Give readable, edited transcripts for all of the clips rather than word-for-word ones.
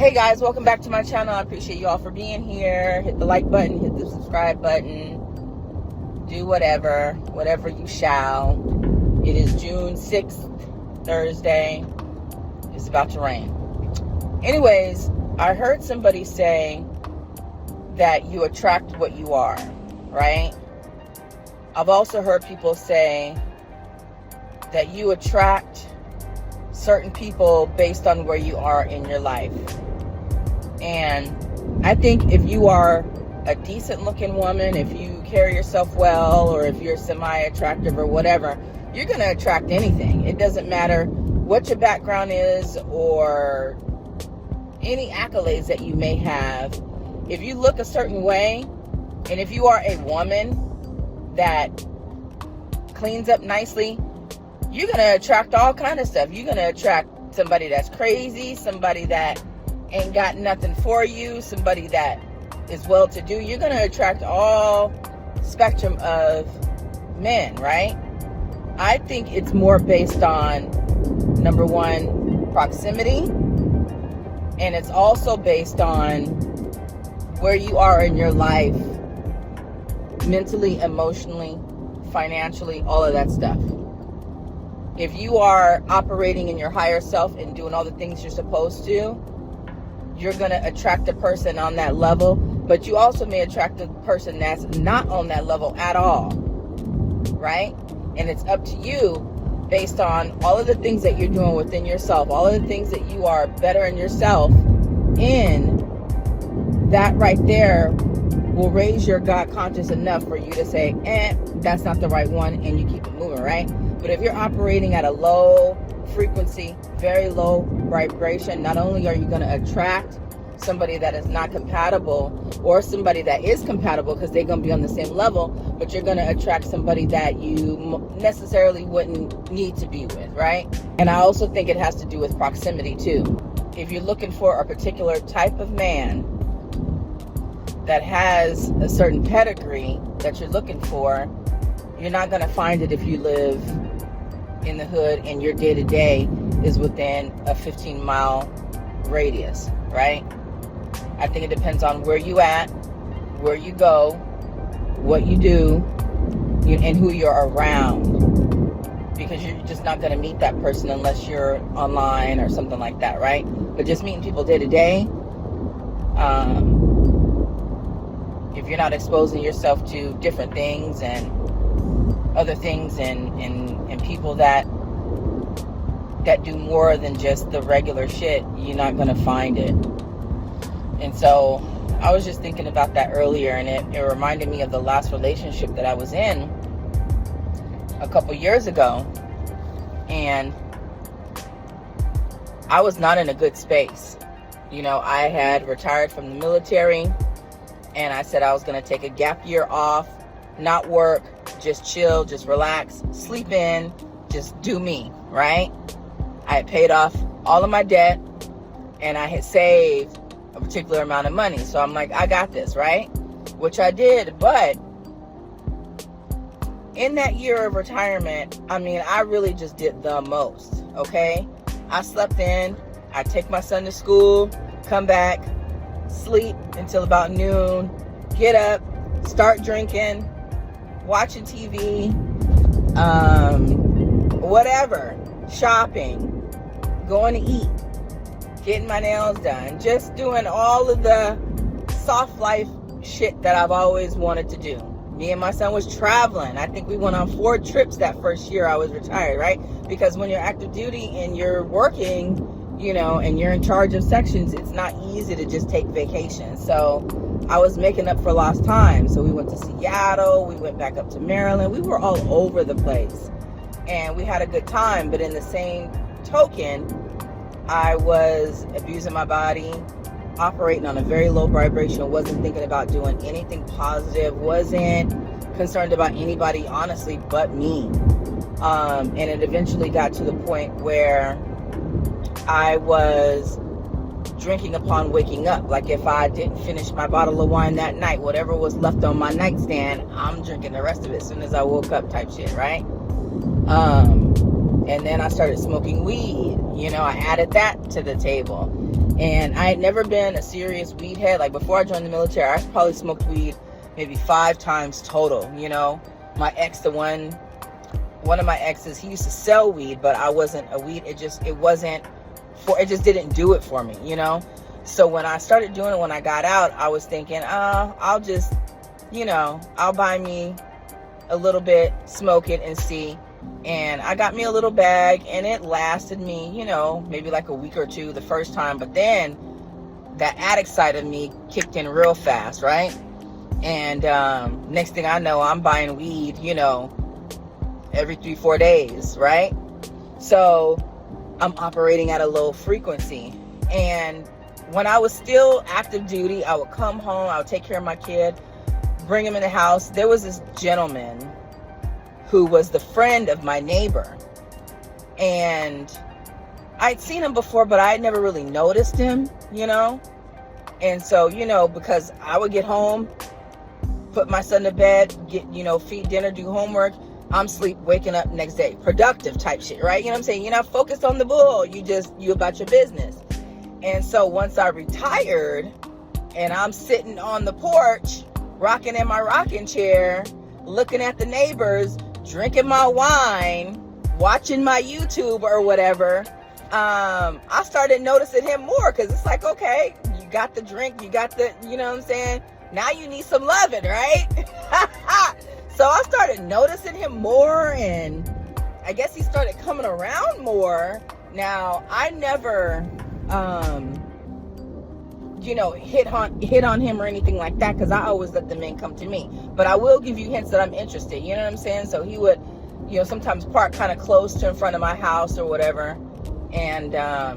Hey guys, welcome back to my channel. I appreciate you all for being here. Hit the like button, hit the subscribe button, do whatever you shall. It is June 6th, Thursday. It's about to rain. Anyways, I heard somebody say that you attract what you are, right? I've also heard people say that you attract certain people based on where you are in your life. And I think if you are a decent looking woman, if you carry yourself well, or if you're semi-attractive or whatever, you're going to attract anything. It doesn't matter what your background is or any accolades that you may have. If you look a certain way, and if you are a woman that cleans up nicely, you're going to attract all kind of stuff. You're going to attract somebody that's crazy, somebody that ain't got nothing for you, somebody that is well-to-do. You're going to attract all spectrum of men, right? I think it's more based on, number one, proximity, and it's also based on where you are in your life, mentally, emotionally, financially, all of that stuff. If you are operating in your higher self and doing all the things you're supposed to, you're going to attract a person on that level, but you also may attract a person that's not on that level at all, right? And it's up to you based on all of the things that you're doing within yourself, all of the things that you are better in yourself in. That right there will raise your God conscious enough for you to say, that's not the right one, and you keep it moving, right? But if you're operating at a low frequency, very low vibration, not only are you going to attract somebody that is not compatible or somebody that is compatible because they're going to be on the same level, but you're going to attract somebody that you necessarily wouldn't need to be with, right? And I also think it has to do with proximity too. If you're looking for a particular type of man that has a certain pedigree that you're looking for, you're not going to find it if you live in the hood and your day-to-day is within a 15-mile radius, right? I think it depends on where you at, where you go, what you do, and who you're around, because you're just not going to meet that person unless you're online or something like that, right? But just meeting people day-to-day, if you're not exposing yourself to different things and other things and people that do more than just the regular shit, you're not going to find it. And so I was just thinking about that earlier, and it reminded me of the last relationship that I was in a couple years ago, and I was not in a good space. You know, I had retired from the military, and I said I was going to take a gap year off, not work, just chill, just relax, sleep in, just do me, right? I had paid off all of my debt, and I had saved a particular amount of money. So I'm like, I got this, right? Which I did. But in that year of retirement, I mean, I really just did the most, okay? I slept in, I take my son to school, come back, sleep until about noon, get up, start drinking, watching TV, whatever, shopping, going to eat, getting my nails done, just doing all of the soft life shit that I've always wanted to do. Me and my son was traveling. I think we went on 4 trips that first year I was retired, right? Because when you're active duty and you're working, you know, and you're in charge of sections, it's not easy to just take vacation. So I was making up for lost time. So we went to Seattle, we went back up to Maryland. We were all over the place, and we had a good time. But in the same token, I was abusing my body, operating on a very low vibration, wasn't thinking about doing anything positive, wasn't concerned about anybody, honestly, but me. And it eventually got to the point where I was drinking upon waking up. Like if I didn't finish my bottle of wine that night, whatever was left on my nightstand, I'm drinking the rest of it as soon as I woke up type shit, right? And then I started smoking weed. You know, I added that to the table. And I had never been a serious weed head. Like before I joined the military, I probably smoked weed maybe 5 times total. You know, my ex, one of my exes, he used to sell weed, but I wasn't a weed. It just didn't do it for me, you know? So when I started doing it, when I got out, I was thinking, I'll just, you know, I'll buy me a little bit, smoke it and see. And I got me a little bag, and it lasted me, you know, maybe like a week or two the first time. But then that addict side of me kicked in real fast, right? And next thing I know, I'm buying weed, you know, every 3-4 days, right? So I'm operating at a low frequency. And when I was still active duty, I would come home, I would take care of my kid, bring him in the house. There was this gentleman who was the friend of my neighbor. And I'd seen him before, but I had never really noticed him, you know? And so, you know, because I would get home, put my son to bed, feed dinner, do homework, I'm sleep, waking up next day. Productive type shit, right? You know what I'm saying? You're not focused on the bull. You about your business. And so once I retired and I'm sitting on the porch, rocking in my rocking chair, looking at the neighbors, drinking my wine, watching my YouTube or whatever, I started noticing him more, because it's like, okay, you got the drink, you got the, you know what I'm saying? Now you need some loving, right? So I started noticing him more, and I guess he started coming around more. Now, I never, hit on him or anything like that, because I always let the men come to me. But I will give you hints that I'm interested, you know what I'm saying? So he would, sometimes park kind of close to in front of my house or whatever. And, I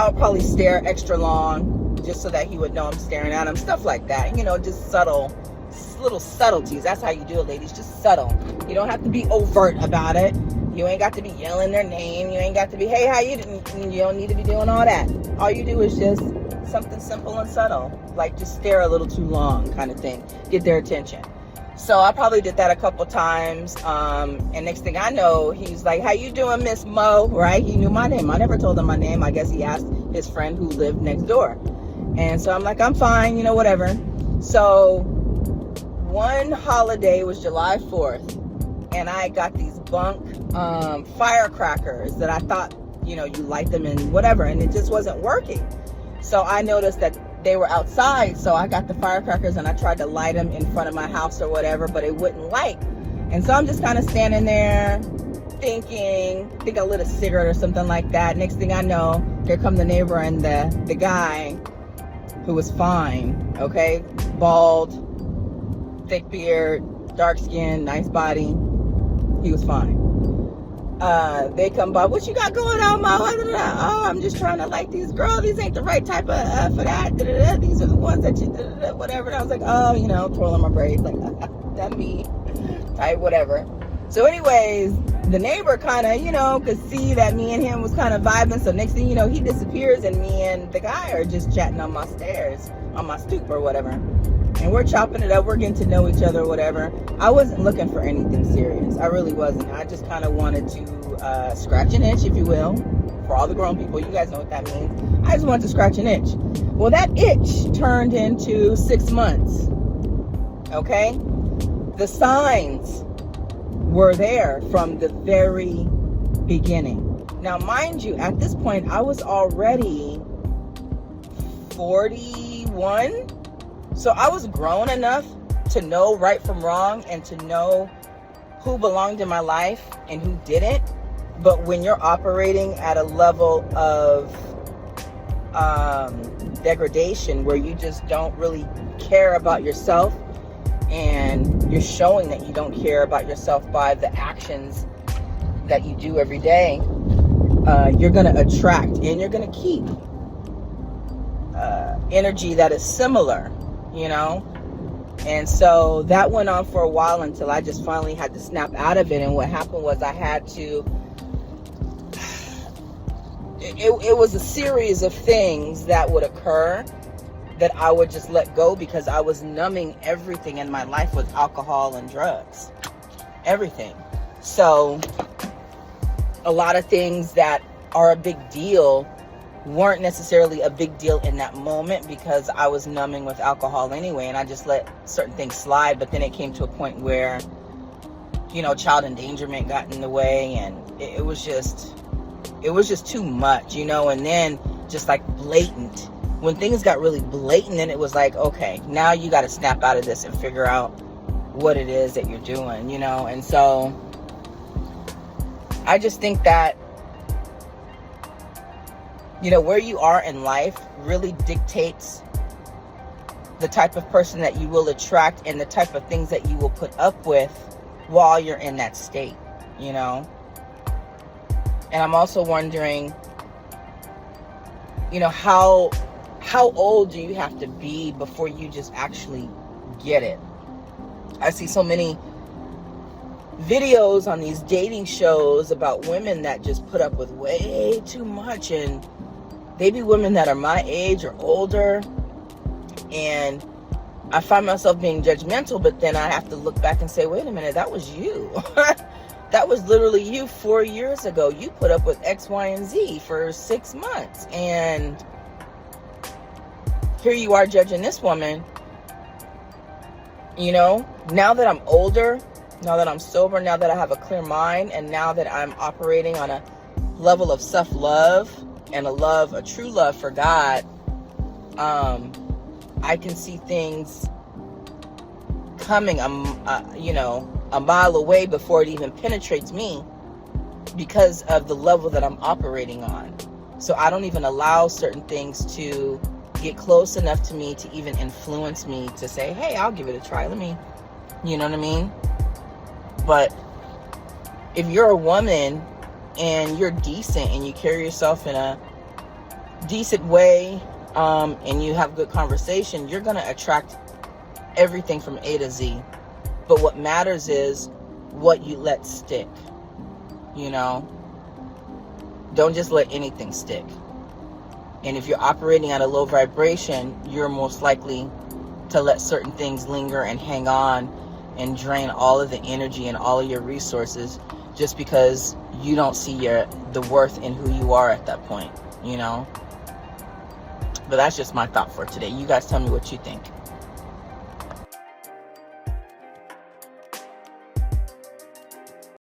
would probably stare extra long just so that he would know I'm staring at him. Stuff like that, just little subtleties. That's how you do it, ladies. Just subtle. You don't have to be overt about it. You ain't got to be yelling their name. You ain't got to be, hey, how you doing? You don't need to be doing all that. All you do is just something simple and subtle, like just stare a little too long kind of thing. Get their attention. So I probably did that a couple times. And next thing I know, he's like, how you doing, Miss Mo? Right? He knew my name. I never told him my name. I guess he asked his friend who lived next door. And so I'm like, I'm fine, whatever. So one holiday was July 4th. And I got these bunk firecrackers that I thought, you light them and whatever. And it just wasn't working. So I noticed that they were outside. So I got the firecrackers and I tried to light them in front of my house or whatever, but it wouldn't light. And so I'm just kind of standing there thinking, I think I lit a cigarette or something like that. Next thing I know, here come the neighbor and the guy who was fine, okay? Bald, thick beard, dark skin, nice body. He was fine. They come by, what you got going on, Mo? Oh, I'm just trying to like these girls. These ain't the right type of for that. These are the ones that you whatever. And I was like, oh, twirling my braids, like that me type, whatever. So anyways, the neighbor kind of, could see that me and him was kind of vibing. So next thing you know, he disappears and me and the guy are just chatting on my stairs, on my stoop or whatever. And we're chopping it up. We're getting to know each other or whatever. I wasn't looking for anything serious. I really wasn't. I just kind of wanted to scratch an itch, if you will. For all the grown people, you guys know what that means. I just wanted to scratch an itch. Well, that itch turned into 6 months. Okay? The signs were there from the very beginning. Now, mind you, at this point, I was already 41. So I was grown enough to know right from wrong and to know who belonged in my life and who didn't. But when you're operating at a level of degradation where you just don't really care about yourself, and you're showing that you don't care about yourself by the actions that you do every day, you're going to attract and you're going to keep energy that is similar. And so that went on for a while until I just finally had to snap out of it. And what happened was I had to, it was a series of things that would occur that I would just let go, because I was numbing everything in my life with alcohol and drugs, everything. So a lot of things that are a big deal weren't necessarily a big deal in that moment, because I was numbing with alcohol anyway, and I just let certain things slide. But then it came to a point where, child endangerment got in the way, and it was just too much, and then just like blatant. When things got really blatant, then it was like, okay, now you got to snap out of this and figure out what it is that you're doing, and so I just think that where you are in life really dictates the type of person that you will attract and the type of things that you will put up with while you're in that state, And I'm also wondering, how old do you have to be before you just actually get it? I see so many videos on these dating shows about women that just put up with way too much, and they be women that are my age or older, and I find myself being judgmental, but then I have to look back and say, wait a minute, that was you. That was literally you 4 years ago. You put up with X, Y, and Z for 6 months, and here you are judging this woman. Now that I'm older, now that I'm sober, now that I have a clear mind, and now that I'm operating on a level of self-love and a true love for God, I can see things coming, a mile away before it even penetrates me, because of the level that I'm operating on. So I don't even allow certain things to get close enough to me to even influence me to say, hey, I'll give it a try. You know what I mean? But if you're a woman and you're decent and you carry yourself in a decent way, and you have good conversation, you're going to attract everything from A to Z. But what matters is what you let stick. Don't just let anything stick. And if you're operating at a low vibration, you're most likely to let certain things linger and hang on and drain all of the energy and all of your resources, just because you don't see the worth in who you are at that point, But that's just my thought for today. You guys tell me what you think.